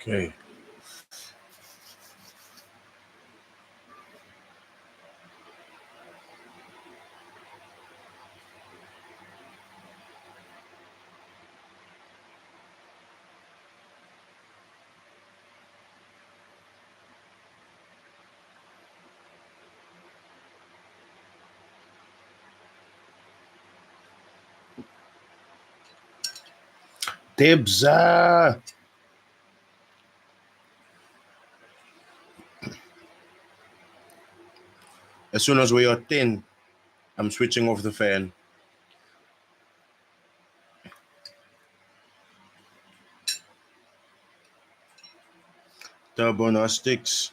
Okay. Tibbs. As soon as we are 10, I'm switching off the fan. Turbonostics.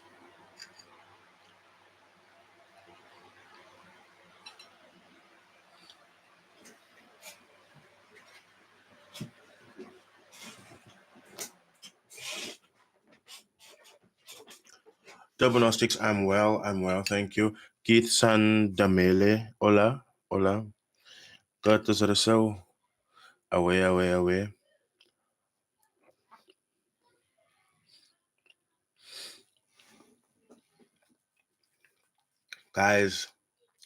Turbonostics, I'm well, thank you. Keith San Damele, hola. Curtis Russell, away. Guys,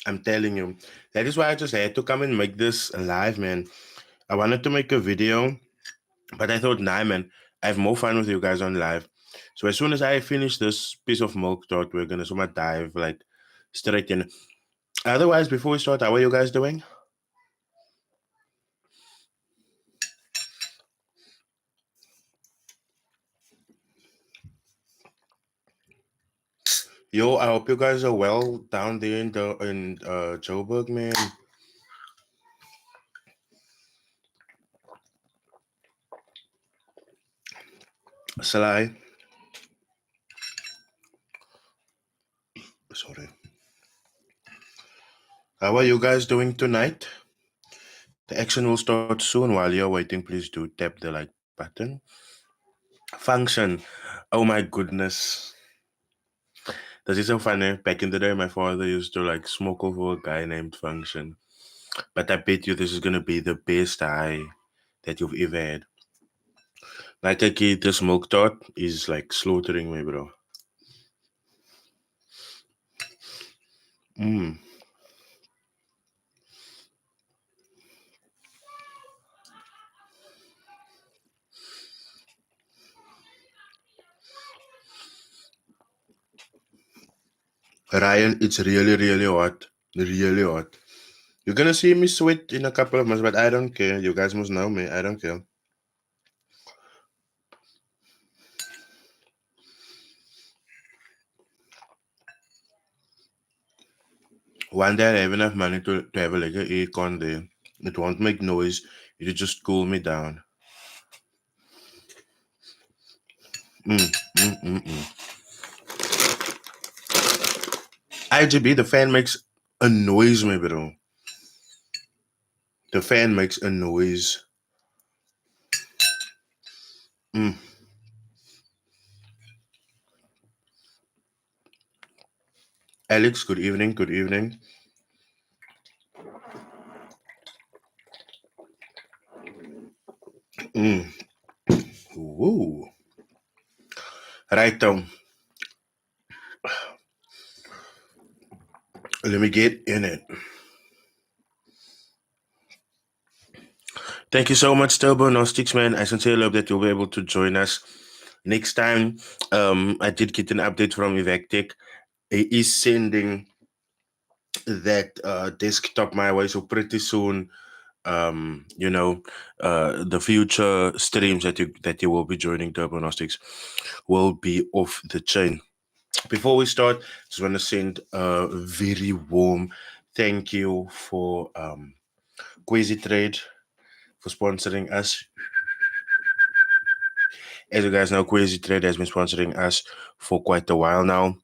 I'm telling you, that is why I just had to come and make this live, man. I wanted to make a video, but I thought, nah, man, I have more fun with you guys on live. So as soon as I finish this piece of milk tart, we're gonna sort of dive like straight in. Otherwise, before we start, how are you guys doing? Yo, I hope you guys are well down there in Joburg, man. Salai. Sorry. How are you guys doing tonight? The action will start soon. While you're waiting, please do tap the like button. Function. Oh my goodness. This is so funny. Back in the day, my father used to like smoke over a guy named Function. But I bet you this is gonna be the best high that you've ever had. Like a kid, this milk tart is like slaughtering me, bro. Mm. Ryan, it's really hot. Really hot. You're gonna see me sweat in a couple of months, but I don't care. You guys must know me. I don't care. One day I have enough money to have like a aircon there. It won't make noise. It'll just cool me down. Mm, mm, mm, mm. IGB, the fan makes a noise, my bro. The fan makes a noise. Mm. Alex, good evening. Good evening. Mm. Woo. Right, let me get in it. Thank you so much, Turbo Gnostics, man. I sincerely hope that you'll be able to join us next time. I did get an update from Evactech. He is sending that desktop my way, so pretty soon, the future streams that you will be joining Turbo Gnostics will be off the chain. Before we start, just want to send a very warm thank you for Quasi Trade for sponsoring us. As you guys know, Quasi Trade has been sponsoring us for quite a while now.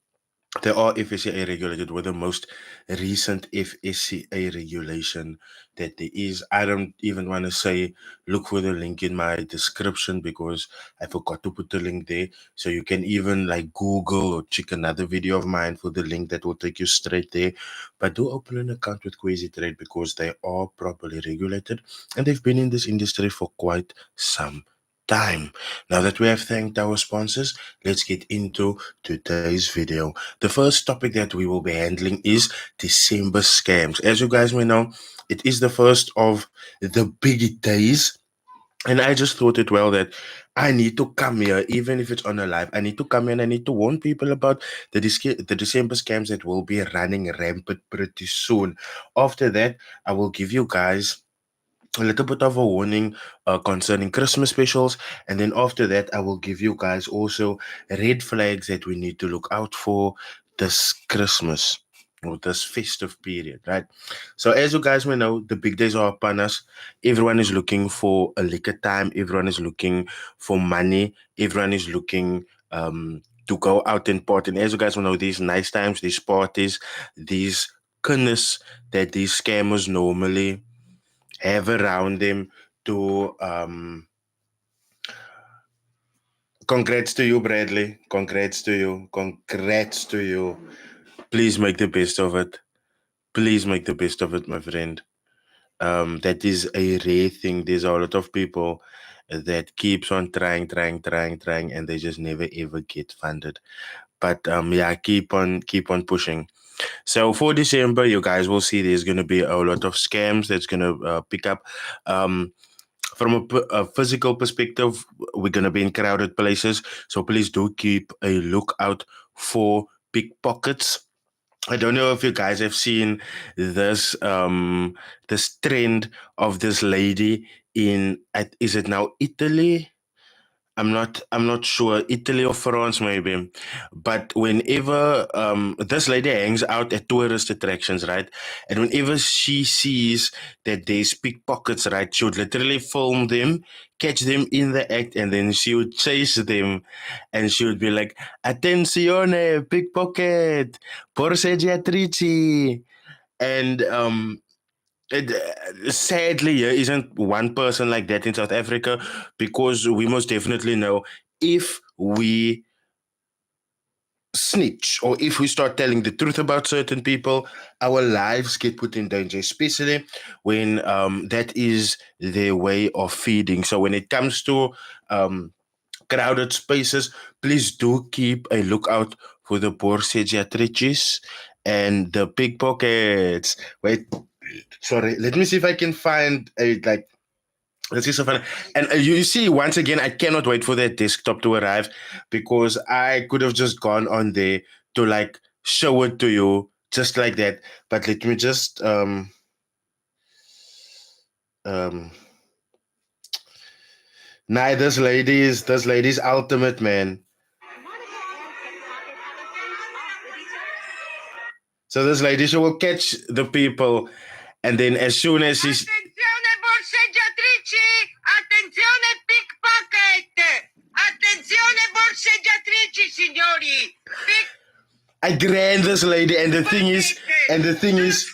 They are FSCA regulated with the most recent FSCA regulation that there is. I don't even want to say look for the link in my description because I forgot to put the link there. So you can even like Google or check another video of mine for the link that will take you straight there. But do open an account with Quasi Trade because they are properly regulated and they've been in this industry for quite some time. Now that we have thanked our sponsors, let's get into today's video. The first topic that we will be handling is December scams. As you guys may know, it is the first of the big days. And I just thought it well that I need to come here, even if it's on a live. I need to come here and I need to warn people about the December scams that will be running rampant pretty soon. After that, I will give you guys a little bit of a warning concerning Christmas specials, and then after that, I will give you guys also red flags that we need to look out for this Christmas or this festive period, right? So, as you guys may know, the big days are upon us. Everyone is looking for a liquor time, everyone is looking for money, everyone is looking to go out and party. And as you guys will know, these nice times, these parties, these goodness that these scammers normally have around them to congrats to you, Bradley. Congrats to you. Congrats to you. Please make the best of it. Please make the best of it, my friend. That is a rare thing. There's a lot of people that keeps on trying, and they just never ever get funded. But yeah, keep on pushing. So for December, you guys will see there's gonna be a lot of scams that's gonna pick up. Um, from a physical perspective, we're going to be in crowded places. So please do keep a lookout for pickpockets. I don't know if you guys have seen this trend of this lady in is it now Italy? I'm not sure, Italy or France maybe. But whenever this lady hangs out at tourist attractions, right? And whenever she sees that there's pickpockets, right, she would literally film them, catch them in the act, and then she would chase them and she would be like, Attenzione, pickpocket, borseggiatrici. And sadly, there isn't one person like that in South Africa, because we most definitely know if we snitch or if we start telling the truth about certain people, our lives get put in danger, especially when that is their way of feeding. So when it comes to crowded spaces, please do keep a lookout for the borseggiatrices and the pickpockets. Wait, sorry, let me see if I can find a like. Let's see so fun. And you see, once again, I cannot wait for that desktop to arrive, because I could have just gone on there to like show it to you just like that. But let me just um nah, this lady's ultimate, man. So this lady, she will catch the people, and then as soon as she's Attenzione borseggiatrici! Attenzione pickpocket! Attenzione borseggiatrici, signori! I grand this lady, and the thing is, and the thing is,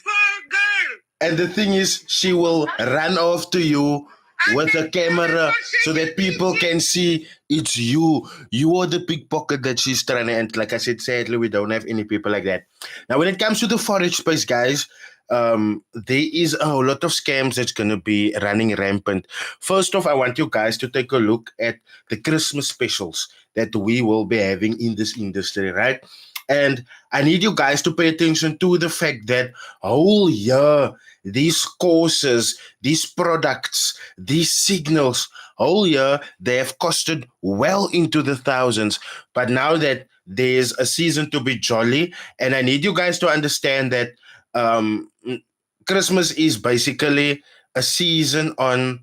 and the thing is, she will run off to you with a camera so that people can see it's you. You are the pickpocket that she's trying to. And like I said, sadly, we don't have any people like that. Now, when it comes to the forage space, guys, there is a whole lot of scams that's going to be running rampant. First off, I want you guys to take a look at the Christmas specials that we will be having in this industry, right? And I need you guys to pay attention to the fact that whole year, these courses, these products, these signals, whole year, they have costed well into the thousands. But now that there's a season to be jolly, and I need you guys to understand that um, Christmas is basically a season on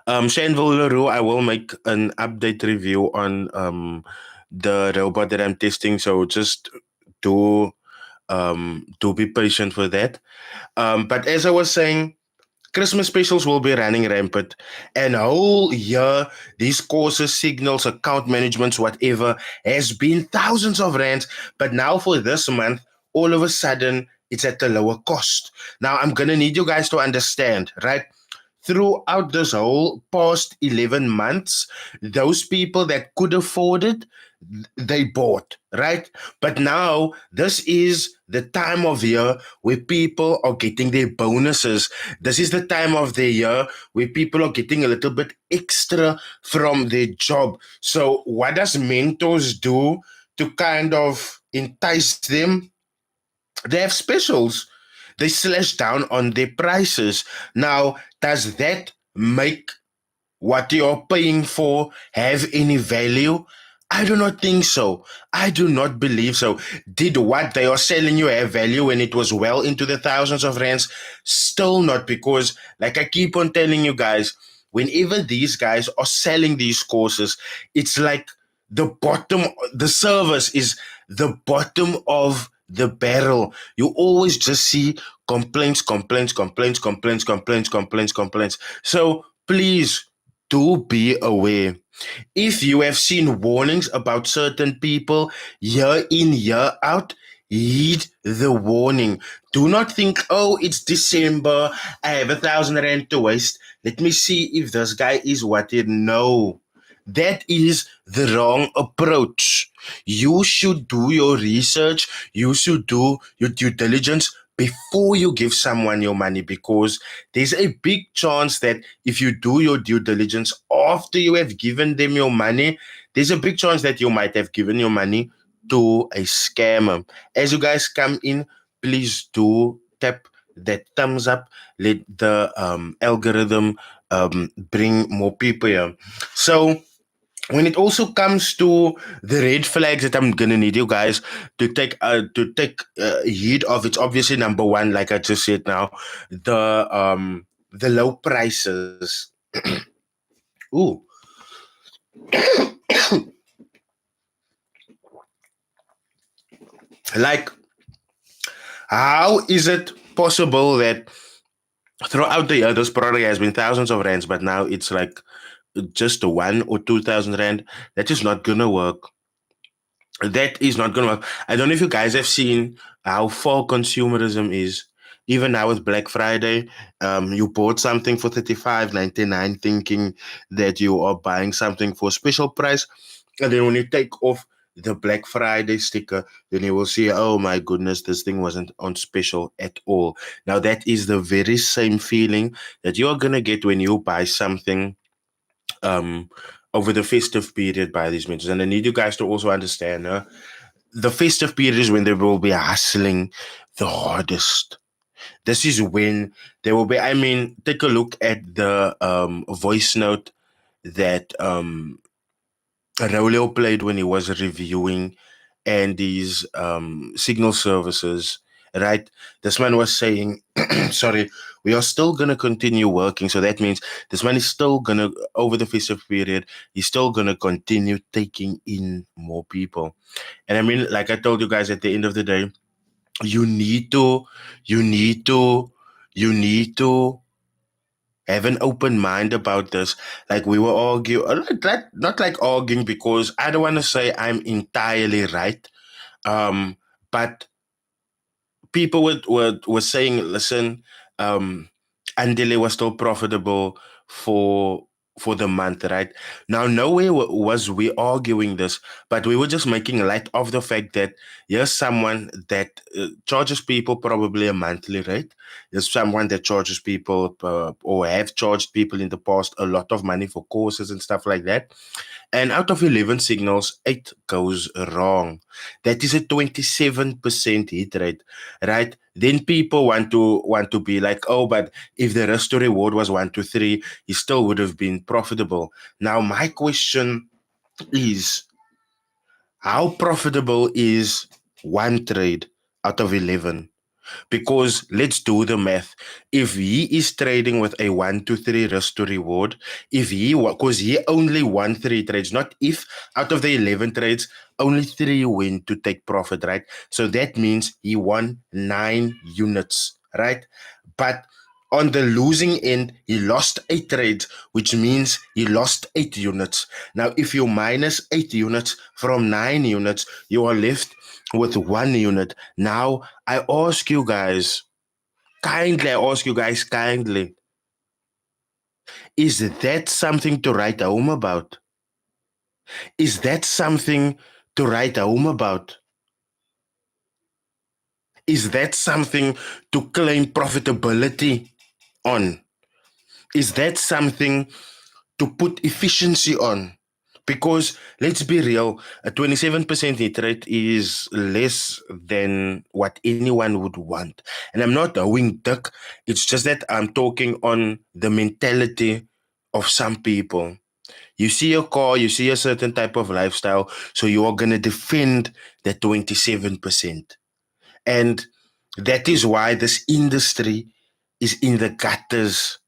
Shanville LaRue. I will make an update review on the robot that I'm testing. So just do be patient for that. But as I was saying, Christmas specials will be running rampant, and whole year these courses, signals, account managements, whatever, has been thousands of rands. But now for this month, all of a sudden it's at a lower cost. Now I'm gonna need you guys to understand, right? Throughout this whole past 11 months, those people that could afford it, they bought, right? But now this is the time of year where people are getting their bonuses. This is the time of the year where people are getting a little bit extra from their job. So what does mentors do to kind of entice them? They have specials. They slash down on their prices. Now, does that make what you're paying for have any value? I do not think so. I do not believe so. Did what they are selling you have value when it was well into the thousands of rands? Still not, because, like I keep on telling you guys, whenever these guys are selling these courses, it's like the bottom, the service is the bottom of the barrel. You always just see complaints, complaints, complaints, complaints, complaints, complaints, complaints. So please do be aware. If you have seen warnings about certain people year in, year out, heed the warning. Do not think, oh, it's December, I have 1,000 rand to waste. Let me see if this guy is what it. No. That is the wrong approach. You should do your research. You should do your due diligence before you give someone your money, because there's a big chance that if you do your due diligence after you have given them your money, there's a big chance that you might have given your money to a scammer. As you guys come in, please do tap that thumbs up. Let the algorithm bring more people here. So when it also comes to the red flags that I'm gonna need you guys to take heed of, it's obviously number one, like I just said now, the low prices. Ooh, like, how is it possible that throughout the year this product has been thousands of rands, but now it's like just 1 or 2,000 rand? That is not gonna work. That is not going to work. I don't know if you guys have seen how far consumerism is. Even now with Black Friday, you bought something for 35.99, thinking that you are buying something for a special price, and then when you take off the Black Friday sticker, then you will see, oh my goodness, this thing wasn't on special at all. Now that is the very same feeling that you are gonna get when you buy something um over the festive period by these mentors. And I need you guys to also understand, the festive period is when they will be hustling the hardest. This is when they will be. I mean, take a look at the voice note that Raulio played when he was reviewing Andy's signal services. Right, this man was saying, "Sorry, we are still gonna continue working." So that means this man is still gonna, over the festive period, he's still gonna continue taking in more people. And I mean, like I told you guys, at the end of the day, you need to, you need to, you need to have an open mind about this. Like we were arguing, not like arguing, because I don't want to say I'm entirely right. Um, but people were saying, listen, um, Andile was still profitable for for the month, right? Now, nowhere was we arguing this, but we were just making light of the fact that here's someone that charges people probably a monthly rate. There's someone that charges people or have charged people in the past a lot of money for courses and stuff like that. And out of 11 signals, 8 goes wrong. That is a 27% hit rate, right? Then people want to be like, oh, but if the risk to reward was 1 to 3, he still would have been profitable. Now, my question is, how profitable is one trade out of 11? Because let's do the math. If he is trading with a 1 to 3 risk to reward, if because he only won 3 trades, not if out of the 11 trades, only 3 went to take profit, right? So that means he won 9 units, right? But on the losing end, he lost 8 trades, which means he lost 8 units. Now, if you minus 8 units from 9 units, you are left with 1 unit. Now, I ask you guys kindly, is that something to write home about? Is that something to write home about? Is that something to claim profitability on? Is that something to put efficiency on? Because let's be real, a 27% hit rate is less than what anyone would want. And I'm not a wing duck, it's just that I'm talking on the mentality of some people. You see a car, you see a certain type of lifestyle, so you are going to defend that 27%. And that is why this industry is in the gutters.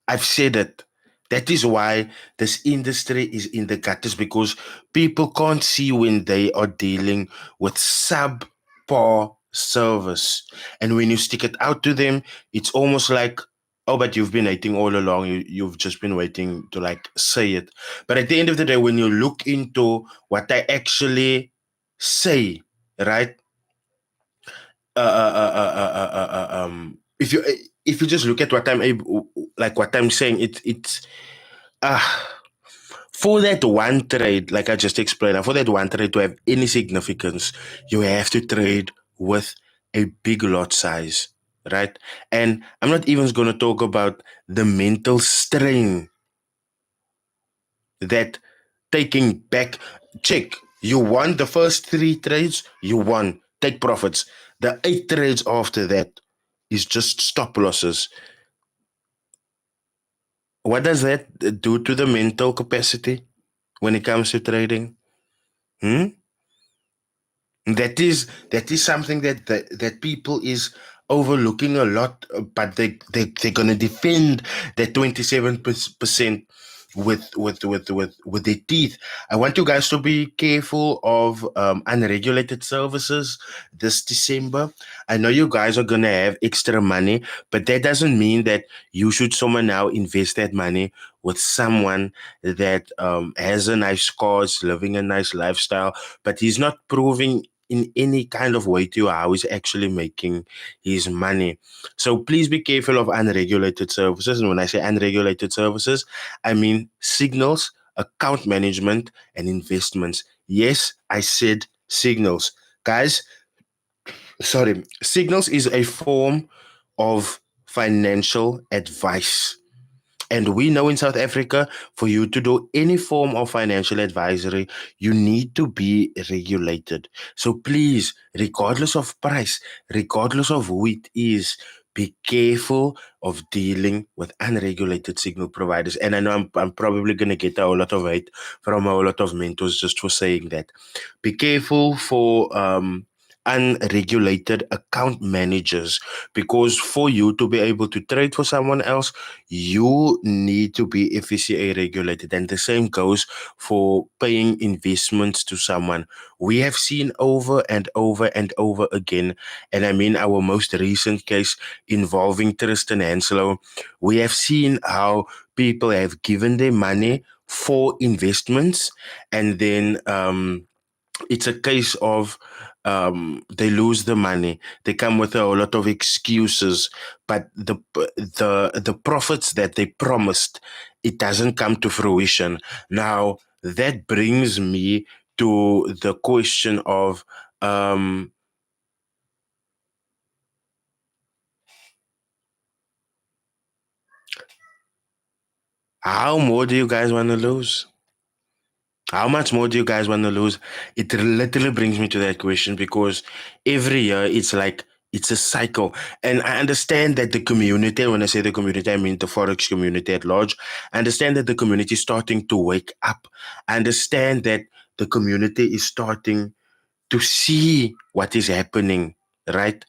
I've said it. That is why this industry is in the gutters, because people can't see when they are dealing with subpar service. And when you stick it out to them, it's almost like, oh, but you've been waiting all along. You've just been waiting to like say it. But at the end of the day, when you look into what I actually say, right? If you just look at what I'm able, like what I'm saying, it's uh for that one trade, like I just explained, for that one trade to have any significance, you have to trade with a big lot size, right? And I'm not even going to talk about the mental strain that taking back. Check, you won the first three trades, you won, take profits. The 8 trades after that is just stop losses. What does that do to the mental capacity when it comes to trading? Hmm? That is something that people is overlooking a lot, but they're gonna defend that 27% with their teeth. I want you guys to be careful of unregulated services this December. I know you guys are gonna have extra money, but that doesn't mean that you should somehow now invest that money with someone that has a nice car, is living a nice lifestyle, but he's not proving in any kind of way to you how he's actually making his money. So please be careful of unregulated services. And when I say unregulated services, I mean signals, account management, and investments. Yes, I said signals. Guys, sorry, signals is a form of financial advice. And we know in South Africa, for you to do any form of financial advisory, you need to be regulated. So please, regardless of price, regardless of who it is, be careful of dealing with unregulated signal providers. And I know I'm probably going to get a whole lot of hate from a whole lot of mentors just for saying that. Be careful for unregulated account managers, because for you to be able to trade for someone else, you need to be FCA regulated. And the same goes for paying investments to someone. We have seen over and over and over again, and I mean our most recent case involving Tristan Hanslow, we have seen how people have given their money for investments, and then it's a case of they lose the money. They come with a whole lot of excuses, but the profits that they promised, it doesn't come to fruition. Now that brings me to the question of how more do you guys want to lose? How much more do you guys want to lose? It literally brings me to that question, because every year it's like it's a cycle. And I understand that the community, when I say the community, I mean the Forex community at large. I understand that the community is starting to wake up. I understand that the community is starting to see what is happening, right?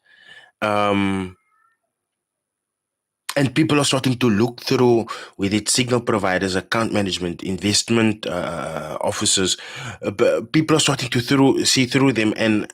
Um, and people are starting to look through with its signal providers, account management, investment officers. People are starting to see through them, and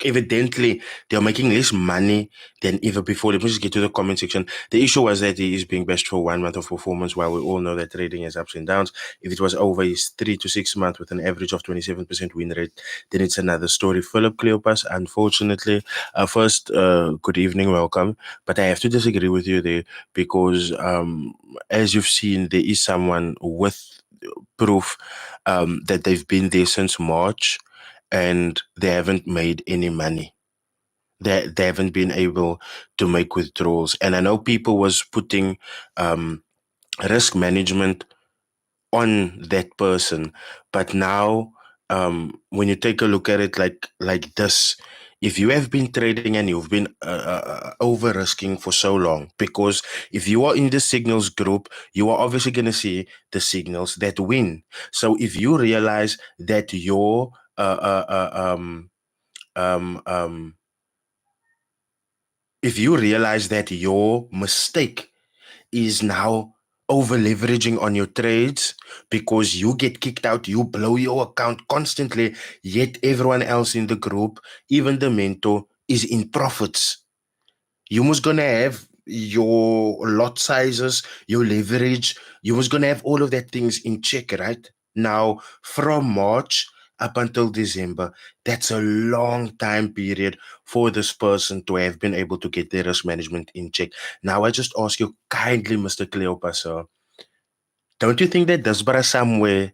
evidently they are making less money than ever before. Let me just get to the comment section. The issue was that he is being bashed for 1 month of performance, while we all know that trading has ups and downs. If it was over his 3 to 6 months with an average of 27% win rate, then it's another story. Philip Cleopas, unfortunately, first, good evening, welcome. But I have to disagree with you there, because as you've seen, there is someone with proof that they've been there since March and they haven't made any money. They haven't been able to make withdrawals. And I know people was putting um, risk management on that person. But now, when you take a look at it like this, if you have been trading and you've been over risking for so long, because if you are in the signals group, you are obviously going to see the signals that win. So if you realize that your um, um, if you realize that your mistake is now over leveraging on your trades because you get kicked out, you blow your account constantly, yet everyone else in the group, even the mentor, is in profits. You must gonna have your lot sizes, your leverage. You must gonna have all of that things in check, right? Now, from March up until December, that's a long time period for this person to have been able to get their risk management in check. Now, I just ask you kindly, Mr. Cleopas, don't you think that Dasbara somewhere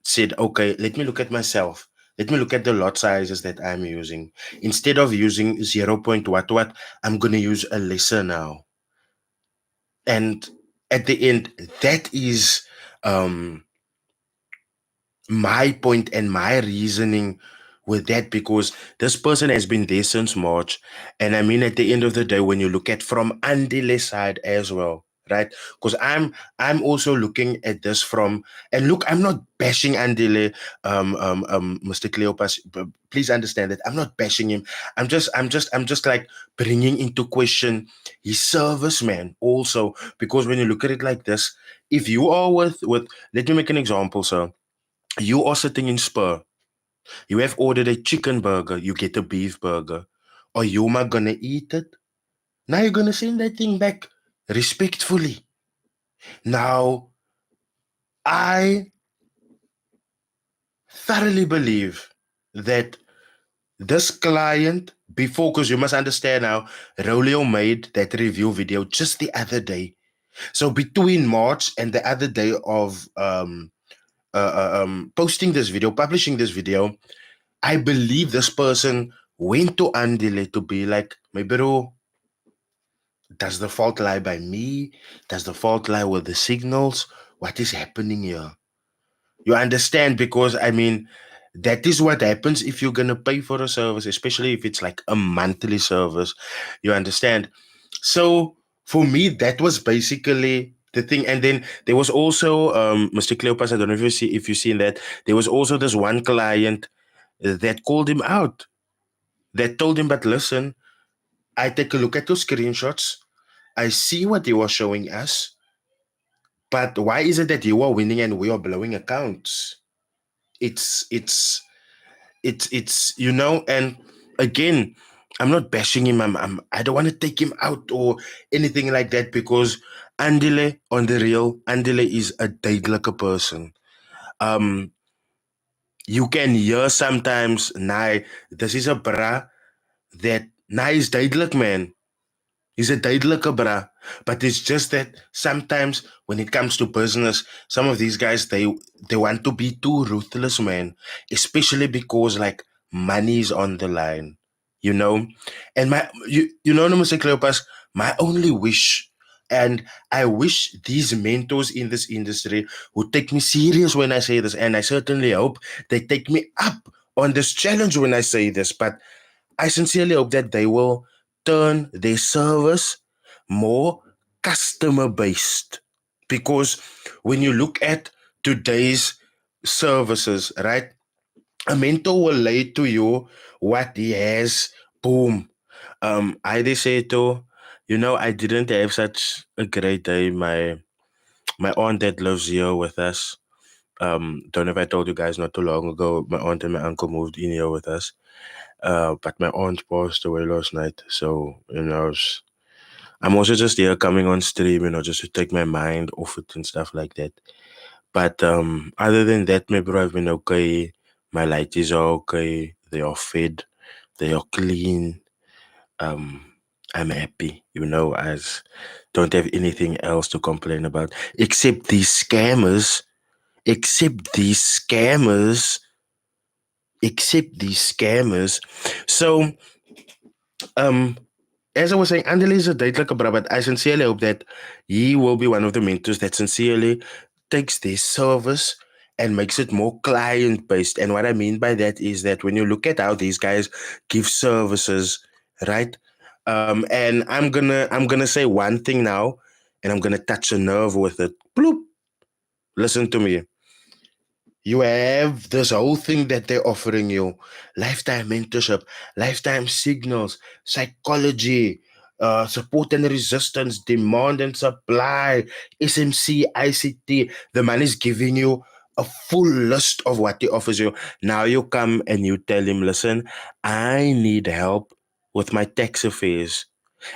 said, okay, let me look at myself. Let me look at the lot sizes that I'm using. Instead of using 0. What, I'm going to use a lesser now. And at the end, that is um, my point and my reasoning with that, because this person has been there since March. And I mean, at the end of the day, when you look at from Andile side as well, right? Because I'm also looking at this from, and look, I'm not bashing Andile, Mr. Cleopas. Please understand that I'm not bashing him. I'm just like bringing into question his service, man. Also, because when you look at it like this, if you are with, let me make an example, sir. You are sitting in Spur. You have ordered a chicken burger. You get a beef burger. Are you not gonna eat it? Now you're gonna send that thing back respectfully. Now, I thoroughly believe that this client, before, because you must understand now, Rolio made that review video just the other day. So between March and the other day of posting this video, publishing this video, I believe this person went to Andile to be like, my bro, does the fault lie by me? Does the fault lie with the signals? What is happening here? You understand? Because I mean, that is what happens if you're gonna pay for a service, especially if it's like a monthly service. You understand? So for me, that was basically the thing. And then there was also Mr. Cleopas. I don't know if you've seen that. There was also this one client that called him out. That told him, but listen, I take a look at your screenshots. I see what you are showing us, but why is it that you are winning and we are blowing accounts? It's it's it's and again, I'm not bashing him. I don't want to take him out or anything like that, because Andile, on the real, Andile is a duidelijke person. Um, you can hear sometimes, nah, this is a bra that nah is duidelijk, man. He's a duidelijke bra. But it's just that sometimes when it comes to business, some of these guys, they want to be too ruthless, man. Especially because like money is on the line, you know? And Mr. Cleopas, my only wish, and I wish these mentors in this industry would take me serious when I say this, and I certainly hope they take me up on this challenge when I say this, but I sincerely hope that they will turn their service more customer based. Because when you look at today's services, right, a mentor will lay to you what he has. Boom. I did say to, I didn't have such a great day. My aunt that lives here with us. Don't know if I told you guys not too long ago, my aunt and my uncle moved in here with us. But my aunt passed away last night. So, I'm also just here coming on stream, just to take my mind off it and stuff like that. But other than that, my bro, I've been okay. My lighties are okay. They are fed. They are clean. Um, I'm happy, as don't have anything else to complain about except these scammers except these scammers, So, um, as I was saying, Andele is a duidelike bra, but I sincerely hope that he will be one of the mentors that sincerely takes this service and makes it more client based. And what I mean by that is that when you look at how these guys give services, right? And I'm gonna say one thing now, and I'm gonna touch a nerve with it. Bloop. Listen to me. You have this whole thing that they're offering you: lifetime mentorship, lifetime signals, psychology, support and resistance, demand and supply, SMC, ICT. The man is giving you a full list of what he offers you. Now you come and you tell him, listen, I need help with my tax affairs.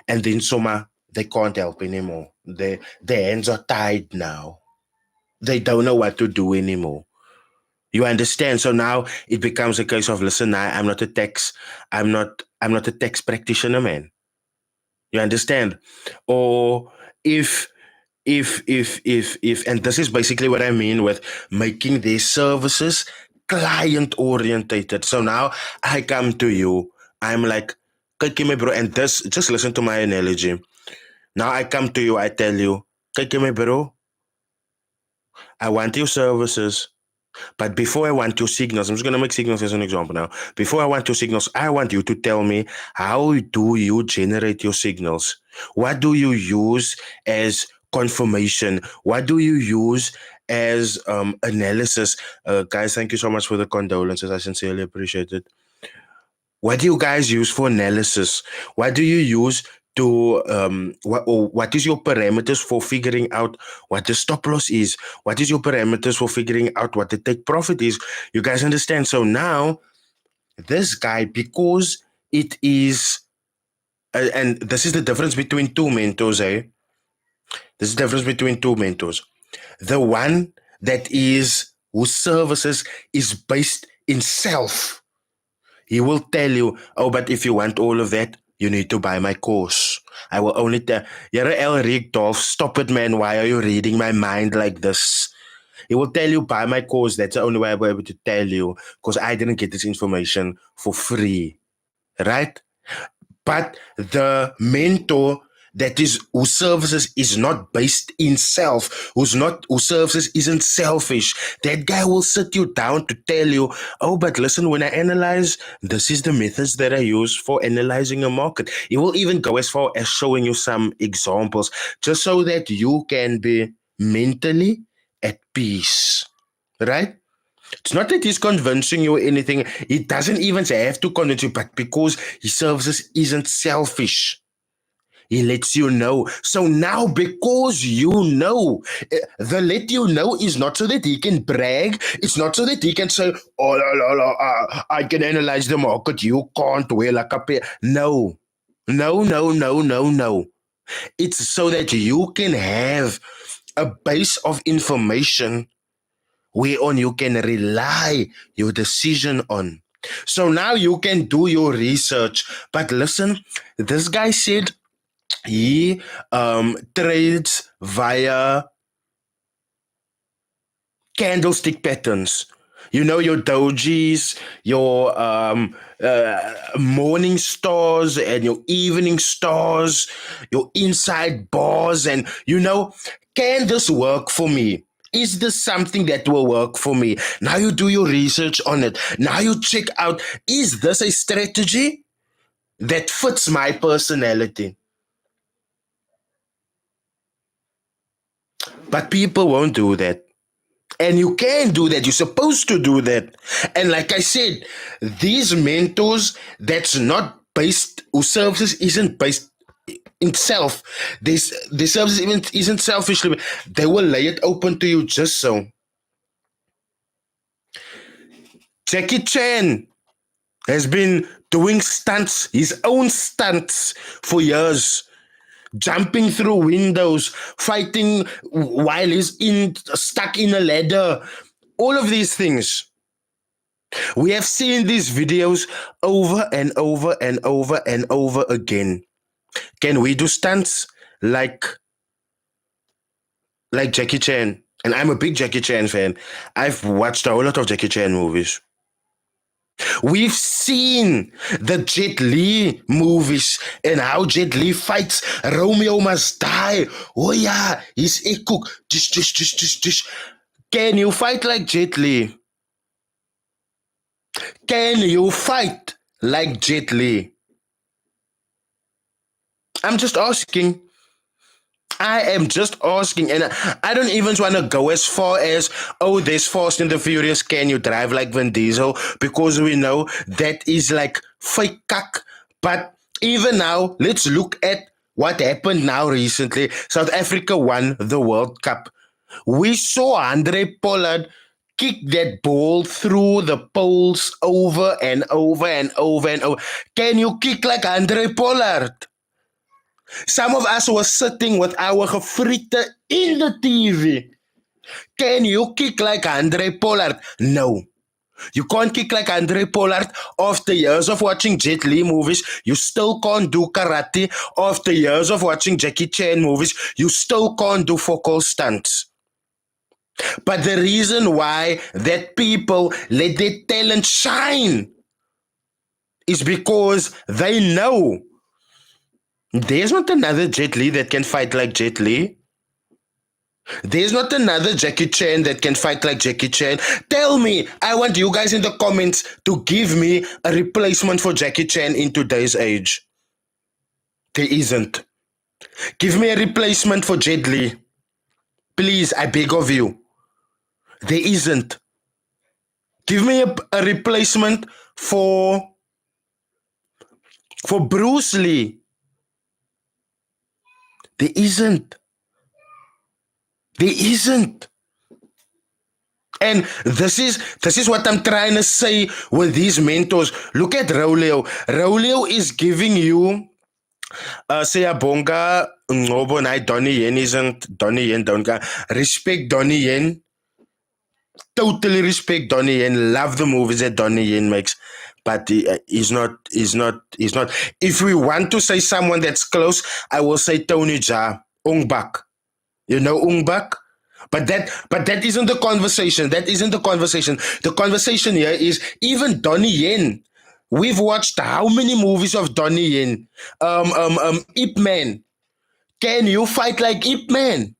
And then Soma, they can't help anymore. Their hands are tied now. They don't know what to do anymore. You understand? So now it becomes a case of, listen, I'm not a tax, I'm not a tax practitioner, man. You understand? Or if if and this is basically what I mean with making these services client orientated. So now I come to you, I'm like, kyk my bro, and this, just listen to my analogy. Now I come to you, I tell you, kyk my bro, I want your services. But before I want your signals, I'm just going to make signals as an example now. Before I want your signals, I want you to tell me, how do you generate your signals? What do you use as confirmation? What do you use as analysis? Guys, thank you so much for the condolences. I sincerely appreciate it. What do you guys use for analysis? What do you use to what is your parameters for figuring out what the stop loss is? What is your parameters for figuring out what the take profit is? You guys understand? So now this guy, because it is, and this is the difference between two mentors, eh? This is the difference between two mentors. The one that is, whose services is based in self. He will tell you, oh, but if you want all of that, you need to buy my course. I will only tell, you're Rydall, stop it, man. Why are you reading my mind like this? He will tell you, buy my course. That's the only way I'll be able to tell you, because I didn't get this information for free, right? But the mentor that is, whose services is not based in self, whose services isn't selfish, that guy will sit you down to tell you, oh, but listen, when I analyze, this is the methods that I use for analyzing a market. He will even go as far as showing you some examples, just so that you can be mentally at peace, right? It's not that he's convincing you or anything. He doesn't even have to convince you, but because his services isn't selfish, he lets you know. So now, because you know, the let you know is not so that he can brag. It's not so that he can say, oh, la, la, la, I can analyze the market. You can't wear like a pair. No, no, no, no, no, no. It's so that you can have a base of information whereon you can rely your decision on. So now you can do your research. But listen, this guy said he trades via candlestick patterns. You know, your dojis, your morning stars and your evening stars, your inside bars, and you know, can this work for me? Is this something that will work for me? Now you do your research on it. Now you check out, is this a strategy that fits my personality? But people won't do that. And you can do that. You're supposed to do that. And like I said, these mentors that's not based, whose services isn't based in self. This service isn't selfishly. They will lay it open to you just so. Jackie Chan has been doing stunts, his own stunts, for years. Jumping through windows, fighting while he's stuck in a ladder. All of these things. We have seen these videos over and over and over and over again. Can we do stunts like Jackie Chan? And I'm a big Jackie Chan fan. I've watched a whole lot of Jackie Chan movies. We've seen the Jet Li movies and how Jet Li fights. Romeo must die. Oh yeah, he's a cook. Dish. Can you fight like Jet Li? Can you fight like Jet Li? I'm just asking. I am just asking, and I don't even want to go as far as, oh, there's Fast and the Furious, can you drive like Vin Diesel? Because we know that is like fake cuck. But even now, let's look at what happened now recently. South Africa won the World Cup. We saw Andre Pollard kick that ball through the poles over and over and over and over. Can you kick like Andre Pollard? Some of us were sitting with our gefriete in the TV. Can you kick like Andre Pollard? No. You can't kick like Andre Pollard. After years of watching Jet Li movies, you still can't do karate. After years of watching Jackie Chan movies, you still can't do focal stunts. But the reason why that people let their talent shine is because they know there's not another Jet Li that can fight like Jet Li. There's not another Jackie Chan that can fight like Jackie Chan. Tell me, I want you guys in the comments to give me a replacement for Jackie Chan in today's age. There isn't. Give me a replacement for Jet Li. Please, I beg of you. There isn't. Give me a replacement for Bruce Lee. There isn't. There isn't. And this is what I'm trying to say with these mentors. Look at Raulio. Raulio is giving you Seyabonga, Ngobonai, Donnie Yen isn't Donnie Yen, don't respect Donnie Yen. Totally respect Donnie Yen. Love the movies that Donnie Yen makes. But he's not. If we want to say someone that's close, I will say Tony Jaa, Ong Bak. You know Ong Bak? But that isn't the conversation. That isn't the conversation. The conversation here is even Donnie Yen. We've watched how many movies of Donnie Yen? Ip Man. Can you fight like Ip Man?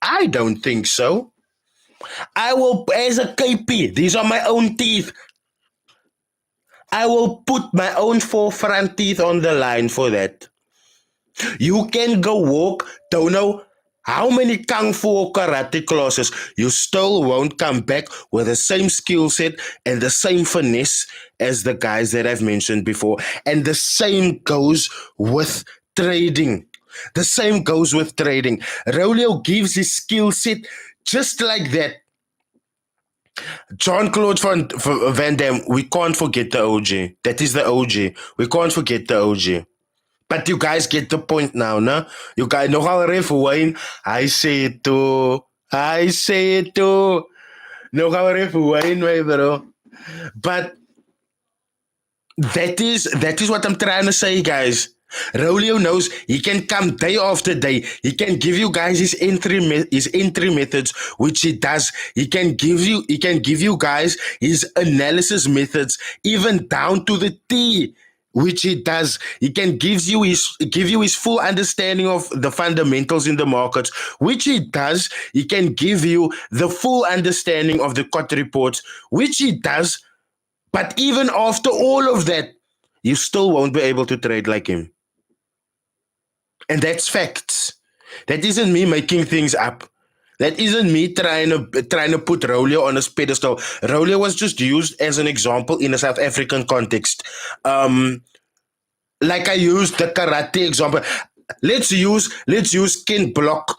I don't think so. I will, as a KP, these are my own teeth. I will put my own 4 front teeth on the line for that. You can go walk, don't know how many kung fu or karate classes, you still won't come back with the same skill set and the same finesse as the guys that I've mentioned before. And the same goes with trading. The same goes with trading. Rolio gives his skill set just like that. Jean-Claude Van Damme, we can't forget the OG. That is the OG. We can't forget the OG. But you guys get the point now, no? You guys nogal ref Wayne. I say it too. Nogal ref Wayne, my bro. But that is what I'm trying to say, guys. Rolio knows he can come day after day. He can give you guys his entry methods, which he does. He can give you guys his analysis methods, even down to the T, which he does. He can give you his full understanding of the fundamentals in the markets, which he does. He can give you the full understanding of the COT reports, which he does. But even after all of that, you still won't be able to trade like him. And that's facts. That isn't me making things up. That isn't me trying to put Rolio on a pedestal. Rolio was just used as an example in a South African context. Like I used the karate example. Let's use Ken Block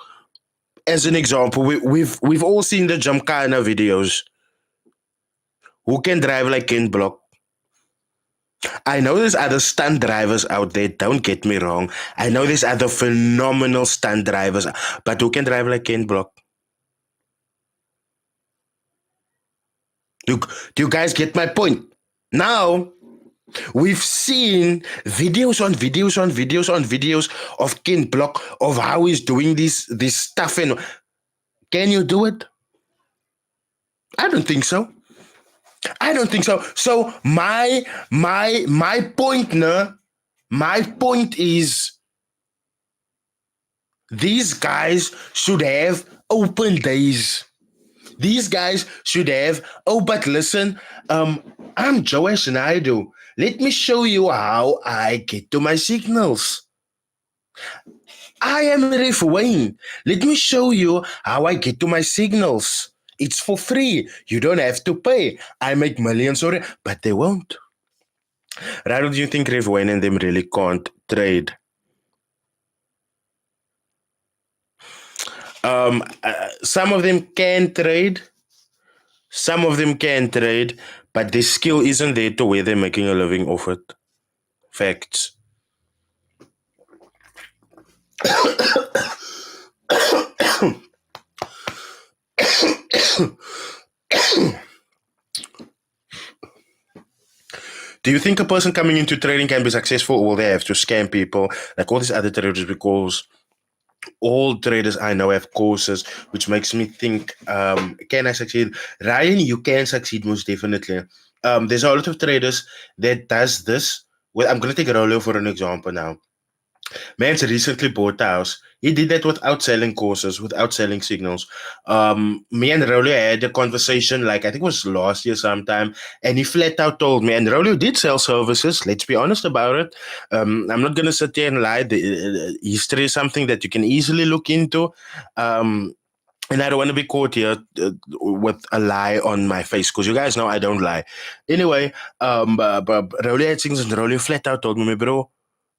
as an example. We've all seen the Gymkhana videos. Who can drive like Ken Block? I know there's other stunt drivers out there, don't get me wrong. I know there's other phenomenal stunt drivers, but who can drive like Ken Block? Do you guys get my point? Now, we've seen videos of Ken Block of how he's doing this stuff, and Can you do it? I don't think so. I don't think so. So my point, no, my point is these guys should have open days. These guys should have. Oh, but listen, I'm Joash Naidu. Let me show you how I get to my signals. I am Ref Wayne. Let me show you how I get to my signals. It's for free. You don't have to pay. I make millions already, but they won't. Rydall, do you think Ref Wayne and them really can't trade? Some of them can trade. Some of them can trade, but their skill isn't there to where they're making a living off it. Facts. Do you think a person coming into trading can be successful, or will they have to scam people like all these other traders? Because all traders I know have courses, which makes me think, can I succeed? Ryan, you can succeed most definitely. There's a lot of traders that does this. Well, I'm going to take Rollo for an example now. Man's recently bought a house. He did that without selling courses, without selling signals. Me and Rolio had a conversation, like I think it was last year sometime, and he flat out told me, and Rolio did sell services. Let's be honest about it. I'm not gonna sit here and lie. The history is something that you can easily look into. And I don't want to be caught here with a lie on my face because you guys know I don't lie. Anyway, but Rolio had things and Rolio flat out told me, bro,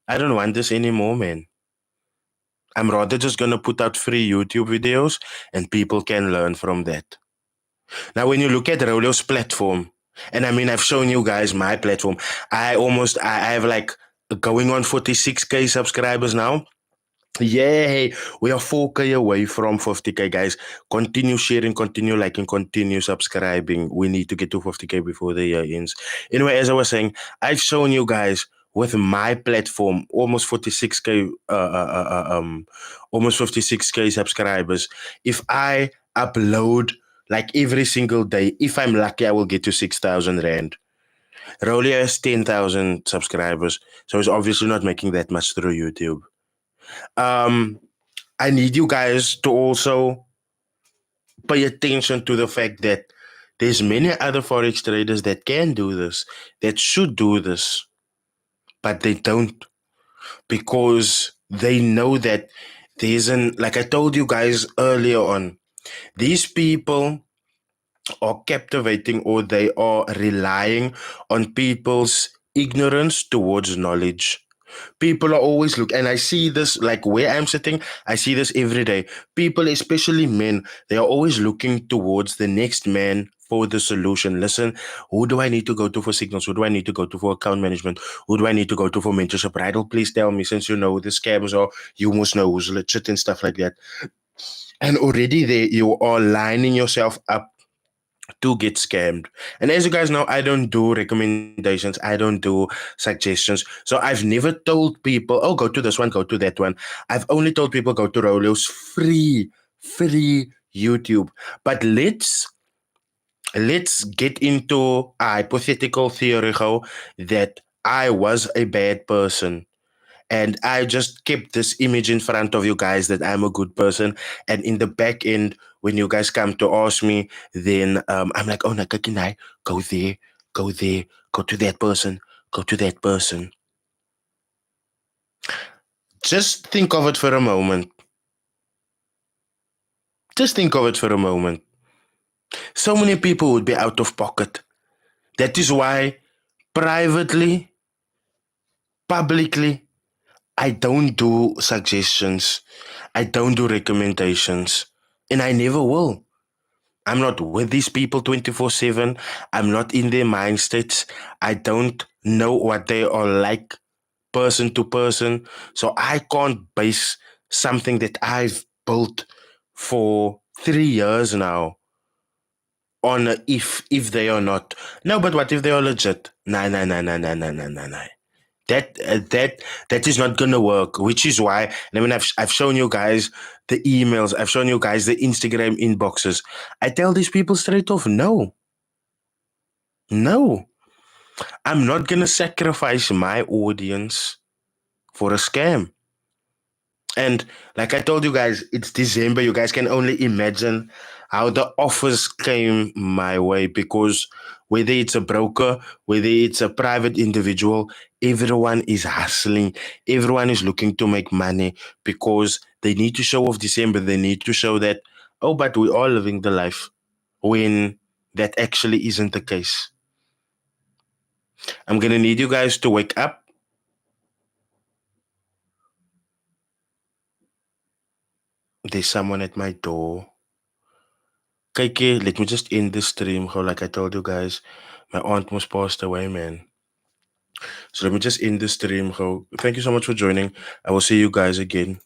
I don't want this anymore, man. I'm rather just gonna put out free YouTube videos and people can learn from that. Now, when you look at Rolio's platform, and I mean, I've shown you guys my platform. I have like going on 46K subscribers now. Yay! We are 4K away from 50K, guys. Continue sharing, continue liking, continue subscribing. We need to get to 50K before the year ends. Anyway, as I was saying, I've shown you guys with my platform almost 46K, almost 56K subscribers. If I upload like every single day, if I'm lucky, I will get to 6,000 Rand. Rolly has 10,000 subscribers, so he's obviously not making that much through YouTube. I need you guys to also pay attention to the fact that there's many other forex traders that can do this, that should do this, but they don't because they know that there isn't, like I told you guys earlier on, these people are captivating or they are relying on people's ignorance towards knowledge. People are always looking, and I see this like where I'm sitting, I see this every day. People, especially men, they are always looking towards the next man for the solution. Listen, who do I need to go to for signals? Who do I need to go to for account management? Who do I need to go to for mentorship? Rydall, please tell me, since you know the scams are, you must know who's legit and stuff like that. And already there, you are lining yourself up to get scammed. And as you guys know, I don't do recommendations, I don't do suggestions. So I've never told people, oh, go to this one, go to that one. I've only told people go to Rolio's free YouTube. But let's get into a hypothetical theory that I was a bad person. And I just kept this image in front of you guys that I'm a good person. And in the back end, when you guys come to ask me, then I'm like, oh, no, can I go there, go there, go to that person, go to that person. Just think of it for a moment. Just think of it for a moment. So many people would be out of pocket. That is why privately, publicly, I don't do suggestions. I don't do recommendations. And I never will. I'm not with these people 24/7. I'm not in their mind states. I don't know what they are like person to person. So I can't base something that I've built for 3 years now on if they are not. No, but what if they are legit? Nah. That is not gonna work. Which is why, and I mean, I've shown you guys the emails. I've shown you guys the Instagram inboxes. I tell these people straight off, no, no, I'm not gonna sacrifice my audience for a scam. And like I told you guys, it's December. You guys can only imagine how the offers came my way, because whether it's a broker, whether it's a private individual, everyone is hustling. Everyone is looking to make money because they need to show off December. They need to show that, oh, but we're all living the life, when that actually isn't the case. I'm going to need you guys to wake up. There's someone at my door. Okay, let me just end this stream. How, like I told you guys, my aunt was passed away, man. So let me just end this stream. How, thank you so much for joining. I will see you guys again.